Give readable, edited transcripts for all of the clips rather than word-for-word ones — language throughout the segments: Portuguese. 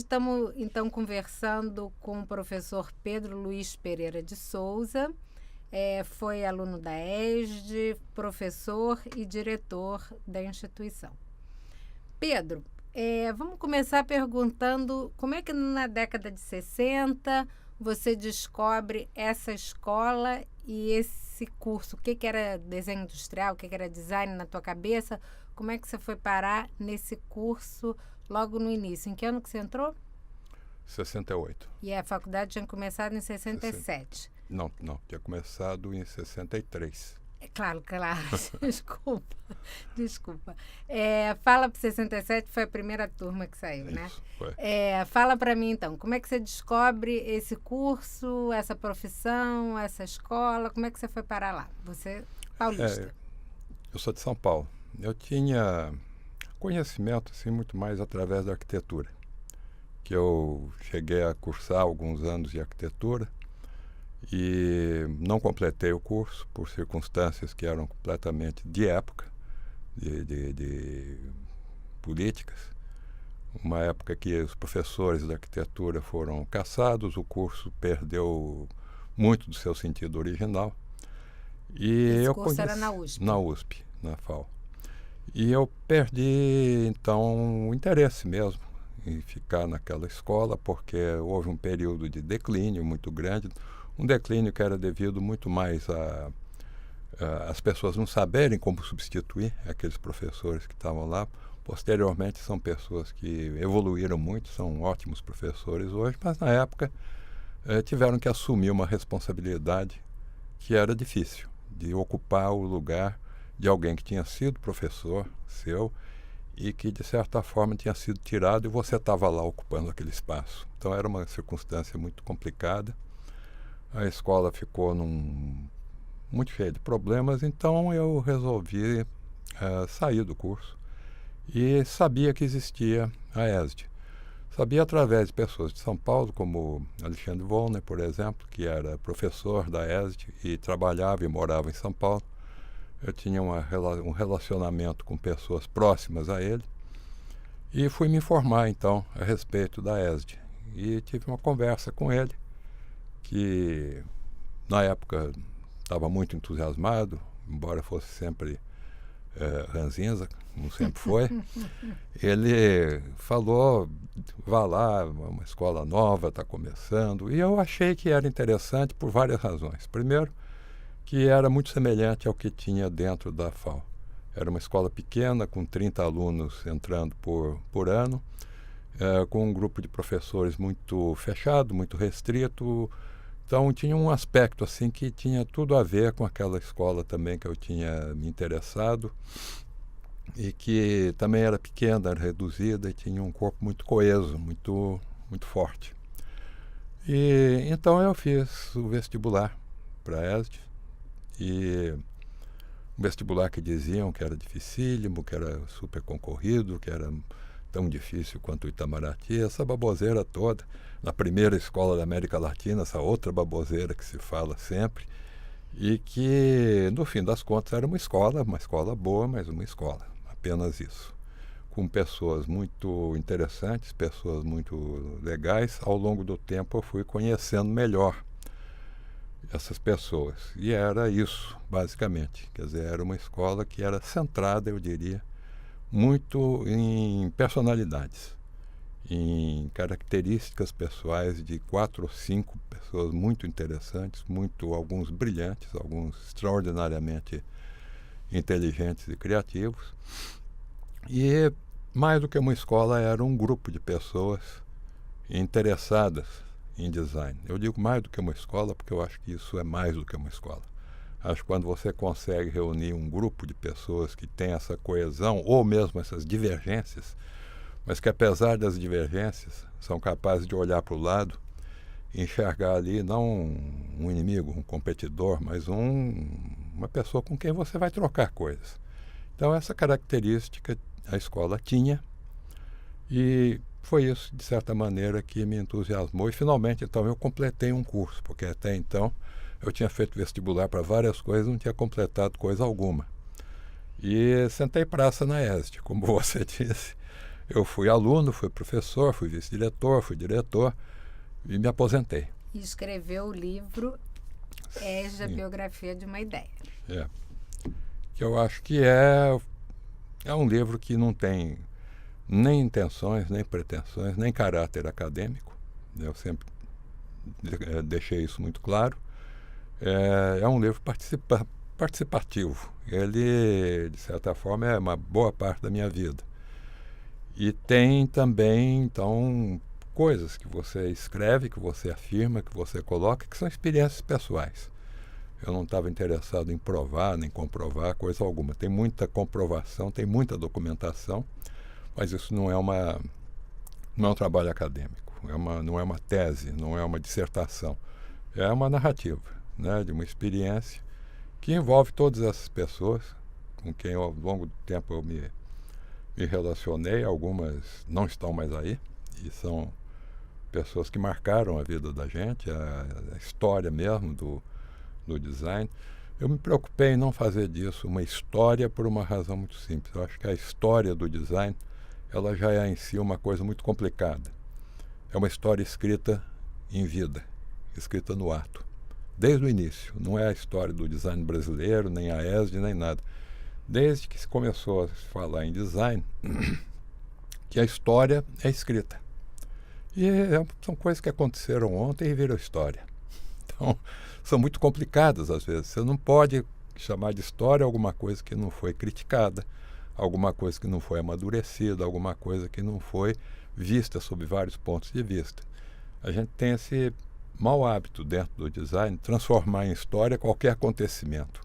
estamos, então, conversando com o professor Pedro Luiz Pereira de Souza. Foi aluno da ESD, professor e diretor da instituição. Pedro, vamos começar perguntando como é que na década de 60 você descobre essa escola e esse curso. O que era desenho industrial, o que era design na tua cabeça? Como é que você foi parar nesse curso logo no início? Em que ano que você entrou? 68. E a faculdade tinha começado em 67. Não, tinha começado em 63. Claro. Desculpa. Fala para 67, foi a primeira turma que saiu, né? Isso, foi. Fala para mim, então, como é que você descobre esse curso, essa profissão, essa escola? Como é que você foi parar lá? Você, paulista. Eu sou de São Paulo. Eu tinha conhecimento, assim, muito mais através da arquitetura, que eu cheguei a cursar alguns anos de arquitetura e não completei o curso por circunstâncias que eram completamente de época, de políticas. Uma época que os professores da arquitetura foram cassados, o curso perdeu muito do seu sentido original. Esse curso era na USP? Na USP, na FAO. E eu perdi, então, o interesse mesmo em ficar naquela escola, porque houve um período de declínio muito grande, um declínio que era devido muito mais as pessoas não saberem como substituir aqueles professores que estavam lá. Posteriormente são pessoas que evoluíram muito, são ótimos professores hoje, mas na época tiveram que assumir uma responsabilidade que era difícil, de ocupar o lugar de alguém que tinha sido professor seu e que de certa forma tinha sido tirado e você estava lá ocupando aquele espaço. Então era uma circunstância muito complicada. A escola ficou muito cheia de problemas, então eu resolvi sair do curso e sabia que existia a ESD. Sabia através de pessoas de São Paulo, como Alexandre Volner, por exemplo, que era professor da ESD e trabalhava e morava em São Paulo. Eu tinha um relacionamento com pessoas próximas a ele e fui me informar, então, a respeito da ESD. E tive uma conversa com ele, que na época estava muito entusiasmado, embora fosse sempre ranzinza, como sempre foi. Ele falou, vá lá, uma escola nova está começando, e eu achei que era interessante por várias razões. Primeiro, que era muito semelhante ao que tinha dentro da FAO. Era uma escola pequena, com 30 alunos entrando por ano, com um grupo de professores muito fechado, muito restrito. Então tinha um aspecto assim que tinha tudo a ver com aquela escola também que eu tinha me interessado e que também era pequena, era reduzida e tinha um corpo muito coeso, muito forte. E então eu fiz o vestibular para a ESD, e um vestibular que diziam que era dificílimo, que era super concorrido, que era tão difícil quanto o Itamaraty, essa baboseira toda, na primeira escola da América Latina, essa outra baboseira que se fala sempre, e que, no fim das contas, era uma escola boa, mas uma escola, apenas isso. Com pessoas muito interessantes, pessoas muito legais. Ao longo do tempo eu fui conhecendo melhor essas pessoas. E era isso, basicamente. Quer dizer, era uma escola que era centrada, eu diria, muito em personalidades, em características pessoais de 4 ou 5 pessoas muito interessantes, alguns brilhantes, alguns extraordinariamente inteligentes e criativos. E, mais do que uma escola, era um grupo de pessoas interessadas em design. Eu digo mais do que uma escola porque eu acho que isso é mais do que uma escola. Acho que quando você consegue reunir um grupo de pessoas que tem essa coesão, ou mesmo essas divergências, mas que apesar das divergências, são capazes de olhar para o lado e enxergar ali não um inimigo, um competidor, mas uma pessoa com quem você vai trocar coisas. Então essa característica a escola tinha, e foi isso, de certa maneira, que me entusiasmou. E finalmente, então, eu completei um curso, porque até então eu tinha feito vestibular para várias coisas, não tinha completado coisa alguma. E sentei praça na ESD, como você disse. Eu fui aluno, fui professor, fui vice-diretor, fui diretor e me aposentei. E escreveu o livro EJA, a Biografia de uma Ideia. Que eu acho que é um livro que não tem nem intenções, nem pretensões, nem caráter acadêmico. Eu sempre deixei isso muito claro. É um livro participativo. Ele, de certa forma, é uma boa parte da minha vida. E tem também, então, coisas que você escreve, que você afirma, que você coloca, que são experiências pessoais. Eu não estava interessado em provar, nem comprovar coisa alguma. Tem muita comprovação, tem muita documentação, mas isso não é um trabalho acadêmico, não é uma tese, não é uma dissertação. É uma narrativa, né, de uma experiência que envolve todas essas pessoas com quem ao longo do tempo eu me relacionei. Algumas não estão mais aí e são pessoas que marcaram a vida da gente, a história mesmo do design. Eu me preocupei em não fazer disso uma história por uma razão muito simples. Eu acho que a história do design, ela já é em si uma coisa muito complicada. É uma história escrita em vida, escrita no ato, desde o início. Não é a história do design brasileiro, nem a ESD, nem nada. Desde que se começou a se falar em design, que a história é escrita. E são coisas que aconteceram ontem e viram história. Então, são muito complicadas às vezes. Você não pode chamar de história alguma coisa que não foi criticada, alguma coisa que não foi amadurecida, alguma coisa que não foi vista sob vários pontos de vista. A gente tem esse mau hábito dentro do design, transformar em história qualquer acontecimento.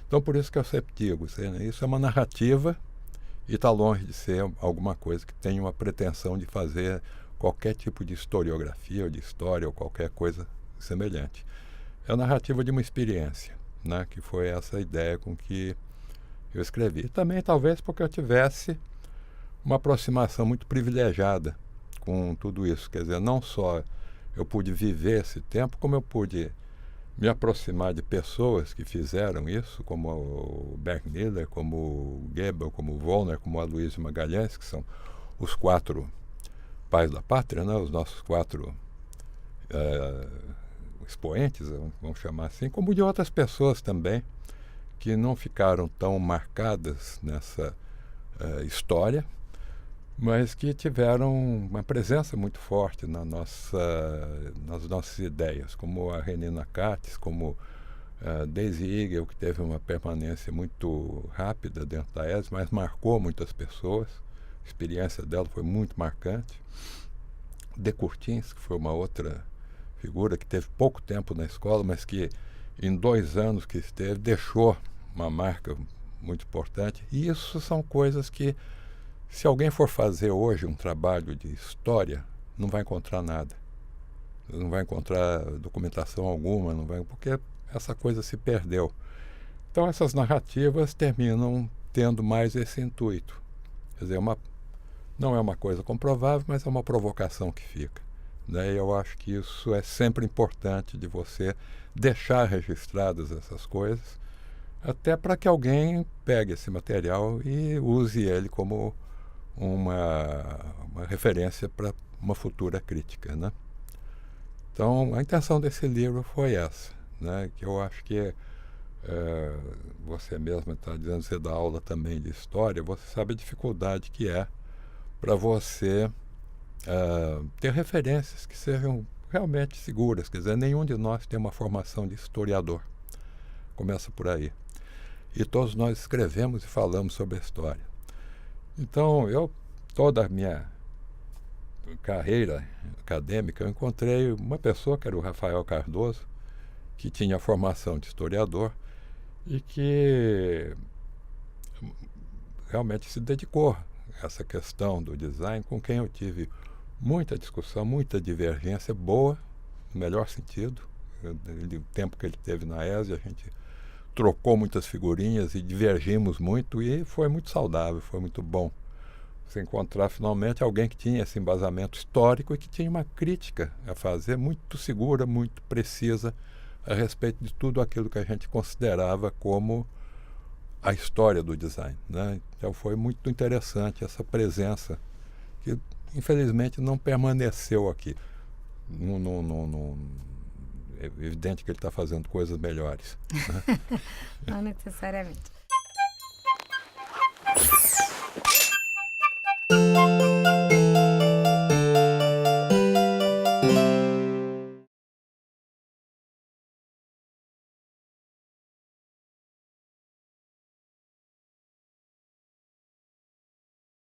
Então, por isso que eu sempre digo, isso é uma narrativa e está longe de ser alguma coisa que tenha uma pretensão de fazer qualquer tipo de historiografia ou de história ou qualquer coisa semelhante. É a narrativa de uma experiência, né, que foi essa ideia com que eu escrevi. Também talvez porque eu tivesse uma aproximação muito privilegiada com tudo isso. Quer dizer, não só eu pude viver esse tempo, como eu pude me aproximar de pessoas que fizeram isso, como o Bert Miller, como o Goebel, como o Wollner, como o Aloysio Magalhães, que são os 4 pais da pátria, né? Os nossos 4 expoentes, vamos chamar assim, como de outras pessoas também, que não ficaram tão marcadas nessa história, mas que tiveram uma presença muito forte nas nossas ideias, como a Renina Katz, como Daisy Eagle, que teve uma permanência muito rápida dentro da ESD, mas marcou muitas pessoas. A experiência dela foi muito marcante. De Courtins, que foi uma outra figura que teve pouco tempo na escola, mas que em 2 anos que esteve deixou uma marca muito importante. E isso são coisas que, se alguém for fazer hoje um trabalho de história, não vai encontrar nada. Não vai encontrar documentação alguma, porque essa coisa se perdeu. Então essas narrativas terminam tendo mais esse intuito. Quer dizer, não é uma coisa comprovável, mas é uma provocação que fica. Né? E eu acho que isso é sempre importante de você deixar registradas essas coisas, até para que alguém pegue esse material e use ele como uma referência para uma futura crítica, né? Então, a intenção desse livro foi essa, né? Que eu acho que você mesmo está dizendo, você dá aula também de história, você sabe a dificuldade que é para você ter referências que sejam realmente seguras. Quer dizer, nenhum de nós tem uma formação de historiador. Começa por aí. E todos nós escrevemos e falamos sobre a história. Então, toda a minha carreira acadêmica, eu encontrei uma pessoa, que era o Rafael Cardoso, que tinha formação de historiador e que realmente se dedicou a essa questão do design, com quem eu tive muita discussão, muita divergência boa, no melhor sentido. O tempo que ele teve na ESE, a gente trocou muitas figurinhas e divergimos muito, e foi muito saudável, foi muito bom você encontrar finalmente alguém que tinha esse embasamento histórico e que tinha uma crítica a fazer muito segura, muito precisa a respeito de tudo aquilo que a gente considerava como a história do design, né? Então foi muito interessante essa presença que infelizmente não permaneceu aqui. É evidente que ele está fazendo coisas melhores, né? Não necessariamente.